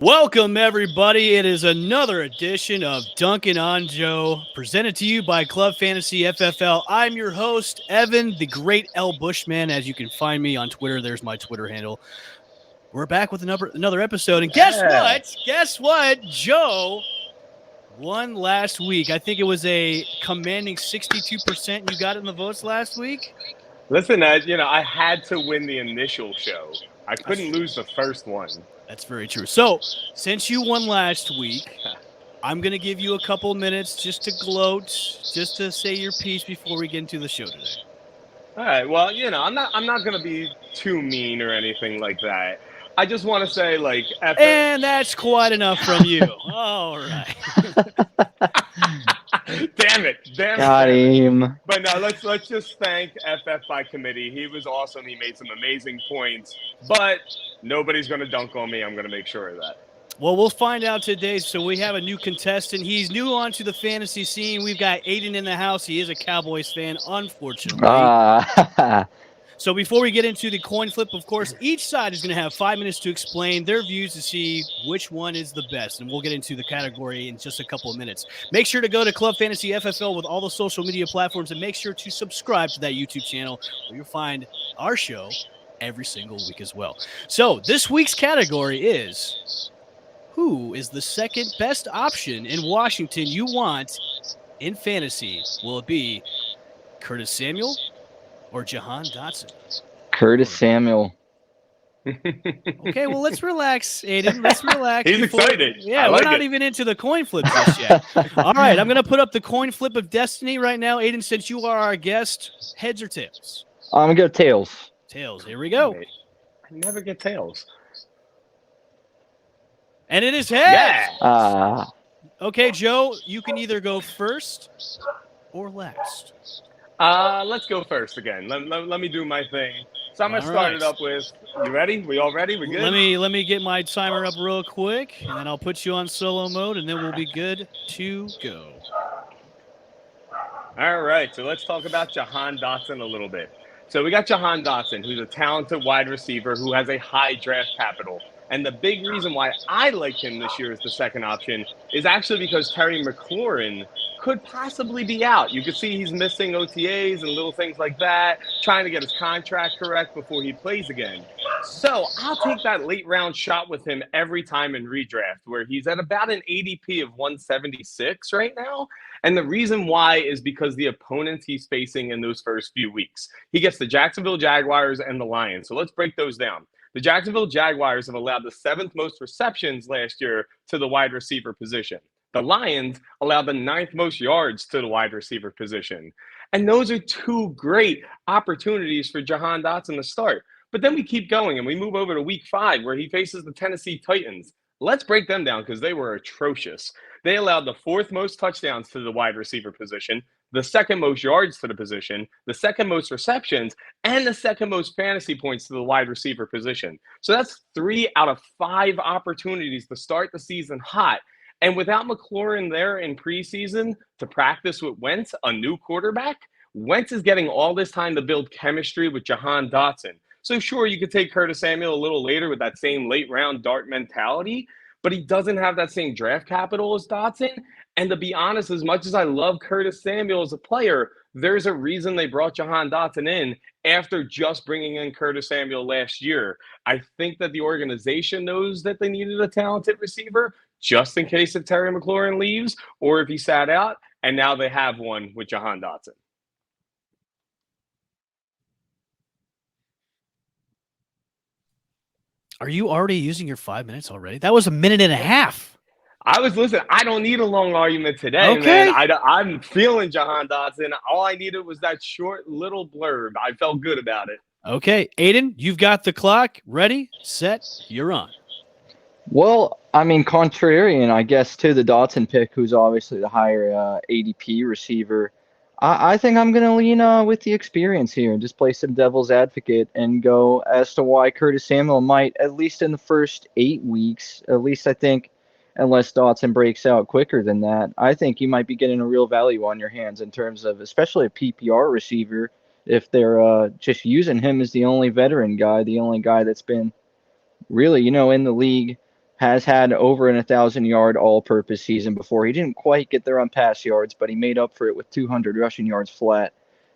Welcome, everybody. It is another edition of Dunkin' on Joe, presented to you by Club Fantasy FFL. I'm your host, Evan, the great L. Bushman. As you can find me on Twitter, there's my Twitter handle. We're back with another episode. And guess what? Guess what? Joe won last week. I think it was a commanding 62% you got in the votes last week. Listen, I had to win the initial show. I couldn't lose the first one. That's very true. So, since you won last week, I'm going to give you a couple minutes just to gloat, just to say your piece before we get into the show today. All right. Well, I'm not going to be too mean or anything like that. I just want to say, and that's quite enough from you. All right. Damn it. Got him. But no, let's just thank FF by committee. He was awesome. He made some amazing points. But nobody's going to dunk on me. I'm going to make sure of that. Well, we'll find out today. So we have a new contestant. He's new onto the fantasy scene. We've got Aidan in the house. He is a Cowboys fan, unfortunately. So before we get into the coin flip, of course, each side is going to have 5 minutes to explain their views to see which one is the best. And we'll get into the category in just a couple of minutes. Make sure to go to Club Fantasy FFL with all the social media platforms and make sure to subscribe to that YouTube channel where you'll find our show every single week as well. So this week's category is, who is the second best option in Washington you want in fantasy? Will it be Curtis Samuel or Jahan Dotson? Curtis Samuel. Okay, well, let's relax, Aidan. Let's relax. He's excited. Yeah, we're not even into the coin flip just yet. All right, I'm going to put up the coin flip of destiny right now. Aidan, since you are our guest, heads or tails? I'm going to go tails. Tails. Here we go. I never get tails. And it is heads. Yeah. Okay, Joe, you can either go first or last. Let's go first again. Let me do my thing. So I'm going to start it up with, you ready? We all ready? We good? Let me get my timer up real quick, and then I'll put you on solo mode, and then we'll be good to go. All right, so let's talk about Jahan Dotson a little bit. So we got Jahan Dotson, who's a talented wide receiver who has a high draft capital. And the big reason why I like him this year as the second option is actually because Terry McLaurin could possibly be out. You can see he's missing OTAs and little things like that, trying to get his contract correct before he plays again. So I'll take that late round shot with him every time in redraft, where he's at about an ADP of 176 right now. And the reason why is because the opponents he's facing in those first few weeks. He gets the Jacksonville Jaguars and the Lions. So let's break those down. The Jacksonville Jaguars have allowed the 7th most receptions last year to the wide receiver position. The Lions allowed the 9th most yards to the wide receiver position. And those are two great opportunities for Jahan Dotson to start. But then we keep going and we move over to week 5 where he faces the Tennessee Titans. Let's break them down because they were atrocious. They allowed the 4th most touchdowns to the wide receiver position, the 2nd most yards to the position, the 2nd most receptions, and the 2nd most fantasy points to the wide receiver position. So that's 3 out of 5 opportunities to start the season hot. And without McLaurin there in preseason to practice with Wentz, a new quarterback, Wentz is getting all this time to build chemistry with Jahan Dotson. So sure, you could take Curtis Samuel a little later with that same late round dart mentality, but he doesn't have that same draft capital as Dotson. And to be honest, as much as I love Curtis Samuel as a player, there's a reason they brought Jahan Dotson in after just bringing in Curtis Samuel last year. I think that the organization knows that they needed a talented receiver just in case if Terry McLaurin leaves or if he sat out, and now they have one with Jahan Dotson. Are you already using your 5 minutes already? That was a minute and a half. I don't need a long argument today, man. I'm feeling Jahan Dotson. All I needed was that short little blurb. I felt good about it. Okay, Aidan, you've got the clock. Ready, set, you're on. Well, I mean, contrarian, I guess, to the Dotson pick, who's obviously the higher ADP receiver, I think I'm going to lean with the experience here and just play some devil's advocate and go as to why Curtis Samuel might, at least in the first 8 weeks, at least I think, unless Dotson breaks out quicker than that, I think you might be getting a real value on your hands in terms of especially a PPR receiver if they're just using him as the only veteran guy, the only guy that's been really, in the league has had over an 1,000-yard all-purpose season before. He didn't quite get there on pass yards, but he made up for it with 200 rushing yards flat.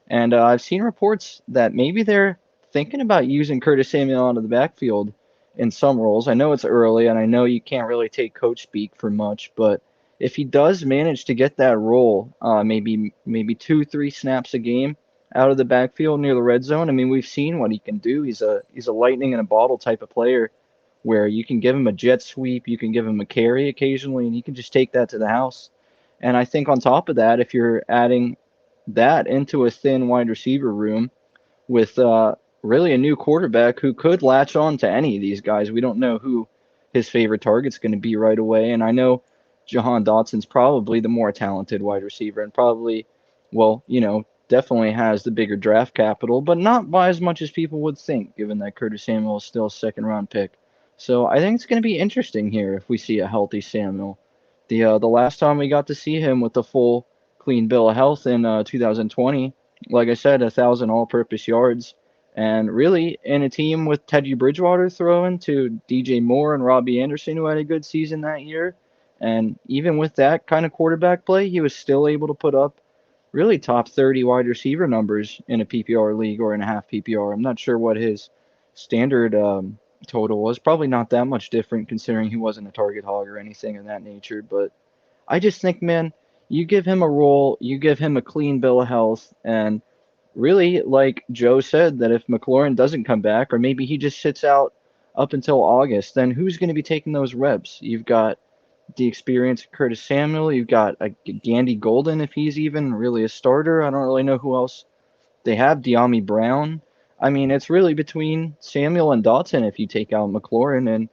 And I've seen reports that maybe they're thinking about using Curtis Samuel out of the backfield in some roles. I know it's early, and I know you can't really take coach speak for much, but if he does manage to get that role, maybe 2-3 snaps a game out of the backfield near the red zone, I mean, we've seen what he can do. He's a lightning in a bottle type of player, where you can give him a jet sweep, you can give him a carry occasionally, and he can just take that to the house. And I think on top of that, if you're adding that into a thin wide receiver room with really a new quarterback who could latch on to any of these guys, we don't know who his favorite target's going to be right away. And I know Jahan Dotson's probably the more talented wide receiver and probably, definitely has the bigger draft capital, but not by as much as people would think, given that Curtis Samuel is still a second-round pick. So I think it's going to be interesting here if we see a healthy Samuel. The last time we got to see him with the full clean bill of health in 2020, like I said, 1,000 all-purpose yards, and really in a team with Teddy Bridgewater throwing to DJ Moore and Robbie Anderson, who had a good season that year. And even with that kind of quarterback play, he was still able to put up really top 30 wide receiver numbers in a PPR league or in a half PPR. I'm not sure what his standard total was. Probably not that much different considering he wasn't a target hog or anything of that nature. But I just think, man, you give him a role, you give him a clean bill of health, and really, like Joe said, that if McLaurin doesn't come back, or maybe he just sits out up until August, then who's going to be taking those reps? You've got the experience of Curtis Samuel. You've got a Gandy Golden, if he's even really a starter. I don't really know who else they have. De'Ami Brown. I mean, it's really between Samuel and Dotson if you take out McLaurin. And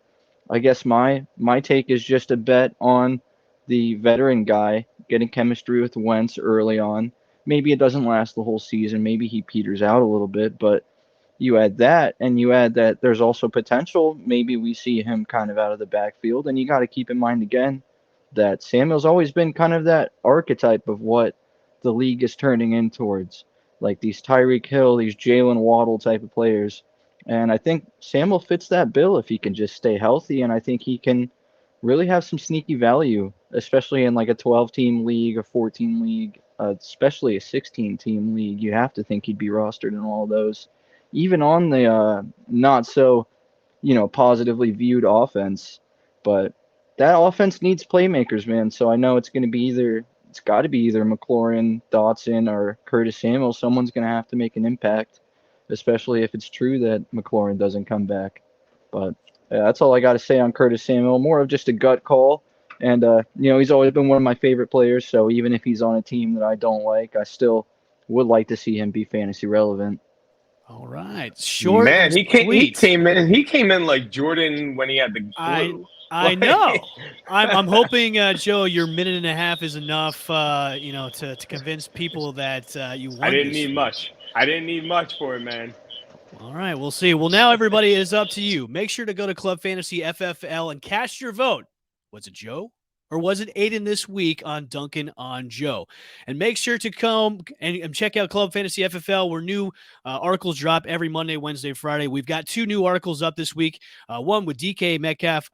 I guess my take is just a bet on the veteran guy getting chemistry with Wentz early on. Maybe it doesn't last the whole season. Maybe he peters out a little bit, but you add that, and you add that there's also potential. Maybe we see him kind of out of the backfield, and you got to keep in mind again that Samuel's always been kind of that archetype of what the league is turning in towards, like these Tyreek Hill, these Jalen Waddle type of players. And I think Samuel fits that bill if he can just stay healthy, and I think he can really have some sneaky value, especially in like a 12-team league, a 14 league, especially a 16-team league. You have to think he'd be rostered in all of those. Even on the not so, positively viewed offense. But that offense needs playmakers, man. So I know it's got to be either McLaurin, Dotson, or Curtis Samuel. Someone's going to have to make an impact, especially if it's true that McLaurin doesn't come back. But that's all I got to say on Curtis Samuel. More of just a gut call. And, he's always been one of my favorite players. So even if he's on a team that I don't like, I still would like to see him be fantasy relevant. All right, short. Man, he came in like Jordan when he had the flu. I know. I'm hoping, Joe, your minute and a half is enough, to convince people that you won. I didn't need much. I didn't need much for it, man. All right, we'll see. Well, now everybody, is up to you. Make sure to go to Club Fantasy FFL and cast your vote. Was it Joe? Or was it Aidan this week on Duncan on Joe? And make sure to come and check out Club Fantasy FFL, where new articles drop every Monday, Wednesday, Friday. We've got 2 new articles up this week, one with DK Metcalf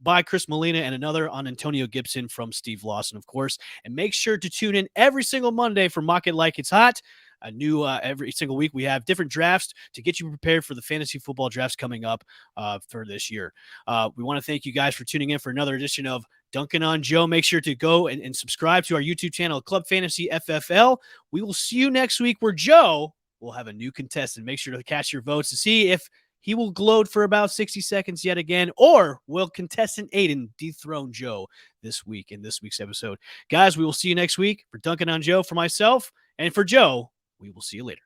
by Chris Molina, and another on Antonio Gibson from Steve Lawson, of course. And make sure to tune in every single Monday for Mock It Like It's Hot. A new every single week. We have different drafts to get you prepared for the fantasy football drafts coming up for this year. We want to thank you guys for tuning in for another edition of Duncan on Joe. Make sure to go and subscribe to our YouTube channel, Club Fantasy FFL. We will see you next week, where Joe will have a new contestant. Make sure to cast your votes to see if he will gloat for about 60 seconds yet again, or will contestant Aidan dethrone Joe this week in this week's episode. Guys, we will see you next week. For Duncan on Joe, for myself, and for Joe, we will see you later.